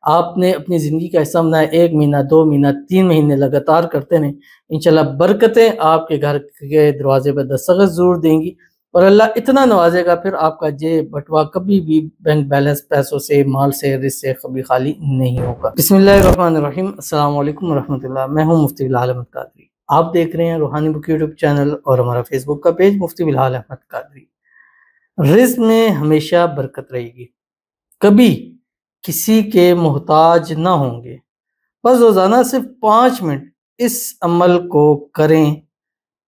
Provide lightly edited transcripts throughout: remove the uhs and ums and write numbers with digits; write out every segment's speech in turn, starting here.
आपने अपनी ज़िंदगी का हिस्सा बनाया, 1 महीना, 2 महीना, 3 महीने लगातार करते रहें, इंशाल्लाह बरकतें आपके घर के दरवाज़े पर दस्तखत ज़रूर देंगी और अल्लाह इतना नवाज़ेगा, फिर आपका जेब बटुआ कभी भी बैंक बैलेंस पैसों से, माल से, रिज़्क़ से कभी खाली नहीं होगा। बिस्मिल्लाहिर्रहमानिर्रहीम, अस्सलाम वालेकुम रहमतुल्लाह। मैं हूँ मुफ्ती बिलाल अहमद कादरी। आप देख रहे हैं रूहानी बुक यूट्यूब चैनल और हमारा फेसबुक का पेज मुफ्ती बिलाल अहमद कादरी। रिज़्क़ में हमेशा बरकत रहेगी, कभी किसी के मोहताज ना होंगे। बस रोज़ाना सिर्फ 5 मिनट इस अमल को करें,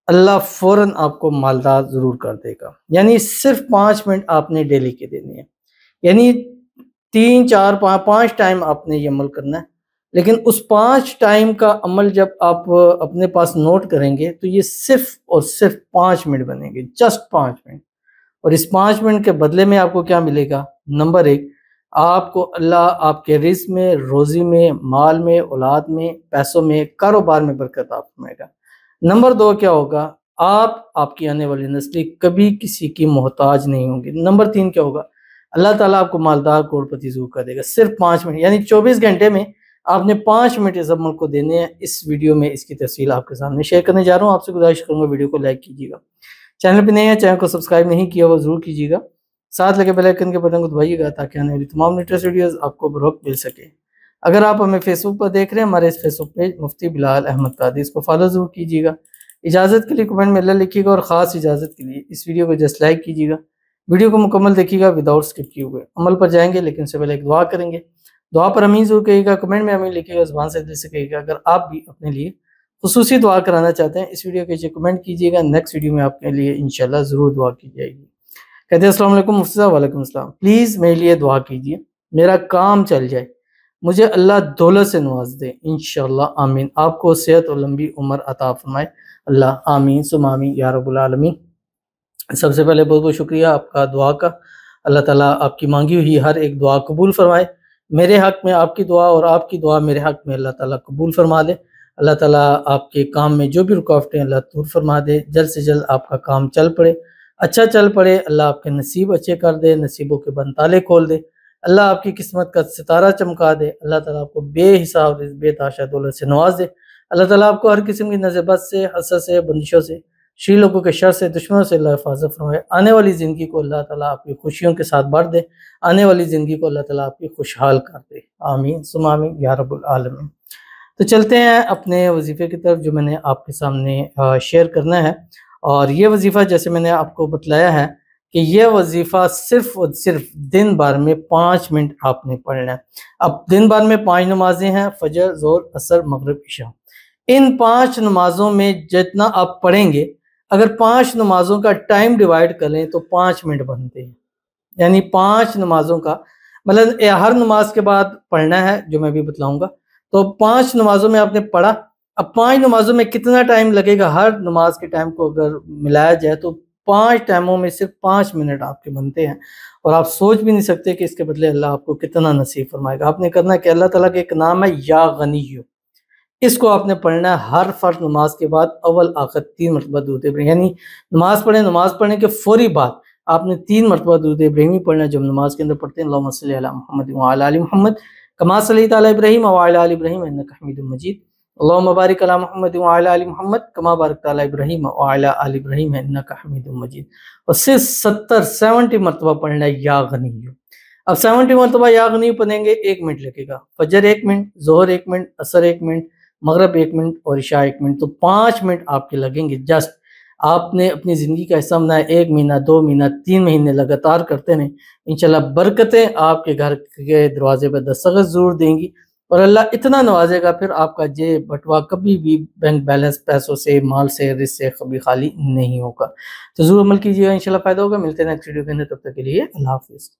अल्लाह फ़ौरन आपको मालदार ज़रूर कर देगा। यानी सिर्फ 5 मिनट आपने डेली के देने हैं, यानी 3, 4, 5 टाइम आपने ये अमल करना है। लेकिन उस 5 टाइम का अमल जब आप अपने पास नोट करेंगे तो ये सिर्फ और सिर्फ 5 मिनट बनेंगे, जस्ट 5 मिनट। और इस 5 मिनट के बदले में आपको क्या मिलेगा? नंबर 1, आपको अल्लाह आपके रिज़्क़ में, रोज़ी में, माल में, औलाद में, पैसों में, कारोबार में बरकत आप फरमाएगा। नंबर 2 क्या होगा? आपकी आने वाली नस्लें कभी किसी की मोहताज नहीं होंगी। नंबर 3 क्या होगा? अल्लाह ताला आपको मालदार करोड़पति ज़रूर कर देगा। सिर्फ 5 मिनट, यानी 24 घंटे में आपने 5 मिनट इस अमल को देने हैं। इस वीडियो में इसकी तफसील आपके सामने शेयर करने जा रहा हूँ। आपसे गुजारिश करूँगा वीडियो को लाइक कीजिएगा। चैनल पे नए हैं, चैनल को सब्सक्राइब नहीं किया वो ज़रूर कीजिएगा। साथ लगे बेल आइकन के बटन को दबाइएगा ताकि आने वाली तमाम लेटेस्ट वीडियोज़ आपको बरवक्त मिल सके। अगर आप हमें फेसबुक पर देख रहे हैं, हमारे इस फेसबुक पेज मुफ्ती बिलाल अहमद कादरी, इसको फॉलो ज़रूर कीजिएगा। इजाज़त के लिए कमेंट में अल्लाह लिखिएगा और ख़ास इजाज़त के लिए इस वीडियो को जस्ट लाइक कीजिएगा। वीडियो को मुकम्मल देखिएगा विदाउट स्किप किए हुए। अमल पर जाएंगे लेकिन उससे पहले एक दुआ करेंगे। दुआ पर अमीन ज़रूर कहिएगा, कमेंट में अमीन लिखिएगा, ज़ुबान से दिल से कहिएगा। अगर आप भी अपने लिए खुसूसी दुआ कराना चाहते हैं, इस वीडियो के नीचे कमेंट कीजिएगा, नेक्स्ट वीडियो में आपके लिए इंशाल्लाह ज़रूर दुआ की जाएगी। कहते हैं अस्सलाम वालेकुम मुफ्ती साहब। वालेकुम अस्सलाम। प्लीज़ मेरे लिए दुआ कीजिए, मेरा काम चल जाए, मुझे अल्लाह दौलत से नवाज दे, इंशाल्लाह आमीन। आपको सेहत और लंबी उम्र अता फरमाए, अल्लाह आमीन सुम आमीन या रब्बुल आलमीन। सबसे पहले बहुत बहुत शुक्रिया आपका दुआ का। अल्लाह ताला आपकी मांगी हुई हर एक दुआ कबूल फरमाए। मेरे हक़ में आपकी दुआ और आपकी दुआ मेरे हक़ में अल्लाह ताला कबूल फरमा दे। अल्लाह ताला आपके काम में जो भी रुकावटें अल्लाह दूर फरमा दे, जल्द से जल्द आपका काम चल पड़े, अच्छा चल पड़े। अल्लाह आपके नसीब अच्छे कर दे, नसीबों के बंद ताले खोल दे। अल्लाह आपकी किस्मत का सितारा चमका दे। अल्लाह ताला आपको बेहिसाब बेताशा दौलत से नवाज दे। अल्लाह ताला आपको हर किस्म की नज़र-बद से, हसद से, बंदिशों से, शी लोगों के शर से, दुश्मनों से अल्लाह हिफाज़त फरमाए। आने वाली ज़िंदगी को अल्लाह ताला आपकी खुशियों के साथ भर दे। आने वाली ज़िंदगी को अल्लाह ताला आपकी खुशहाल कर दे। आमीन सुम आमीन या रब्बुल आलमीन। तो चलते हैं अपने वजीफ़े की तरफ जो मैंने आपके सामने शेयर करना है। और ये वजीफ़ा जैसे मैंने आपको बतलाया है कि ये वजीफ़ा सिर्फ़ और सिर्फ दिन भर में 5 मिनट आपने पढ़ना है। अब दिन भर में 5 नमाज़ें हैं, फ़जर, ज़ोहर, असर, मगरिब, इशा। इन 5 नमाज़ों में जितना आप पढ़ेंगे, अगर 5 नमाज़ों का टाइम डिवाइड कर लें तो 5 मिनट बनते हैं। यानी 5 नमाज़ों का मतलब हर नमाज के बाद पढ़ना है जो मैं भी बतलाऊँगा। तो 5 नमाज़ों में आपने पढ़ा। अब 5 नमाज़ों में कितना टाइम लगेगा? हर नमाज के टाइम को अगर मिलाया जाए तो 5 टाइमों में सिर्फ 5 मिनट आपके बनते हैं। और आप सोच भी नहीं सकते कि इसके बदले अल्लाह आपको कितना नसीब फरमाएगा। आपने करना है कि अल्लाह ताला का एक नाम है या गनिय्यु, इसको आपने पढ़ना है हर फर्ज नमाज के बाद अव्वल आखिर 3 मरतबा दुरूद इब्राहिमी। यानी नमाज पढ़ने के फौरी बाद आपने 3 मरतबा दुरूद इब्राहिमी पढ़ना है जो हम नमाज के अंदर पढ़ते हैं। अल्लाहुम्मा सल्ली अला मुहम्मद व अला आलि मुहम्मद कमा सल्लैता अला इब्राहीम व अला आलि इब्राहीम इन्नका हमीदुम मजीद। अल्लाहुम्मा बारिक अला मुहम्मद व अला आलि मुहम्मद कमा बारकता अला इब्राहीम व अला आलि इब्राहीम इन्नका हमीदुम मजीद। और सिर्फ 70 मरतबा पढ़ना है या गनिय्यु। अब 70 मरतबा या गनिय्यु पढ़ेंगे, 1 मिनट लगेगा। फजर 1 मिनट, ज़ोहर 1 मिनट, असर 1 मिनट, मगरिब 1 मिनट और इशा 1 मिनट। तो 5 मिनट आपके लगेंगे। जस्ट आपने अपनी ज़िंदगी का हिस्सा बनाया, 1 महीना, 2 महीना, 3 महीने लगातार करते रहें, इंशाल्लाह बरकतें आपके घर के दरवाजे पर दस्तखत ज़रूर देंगी और अल्लाह इतना नवाज़ेगा, फिर आपका जेब बटुआ कभी भी बैंक बैलेंस पैसों से, माल से, रिज़्क़ से कभी खाली नहीं होगा। तो ज़रूर अमल कीजिएगा, इंशाल्लाह फ़ायदा होगा। मिलते हैं नेक्स्ट वीडियो के अंदर, तब तक के लिए अल्लाह हाफ़िज़।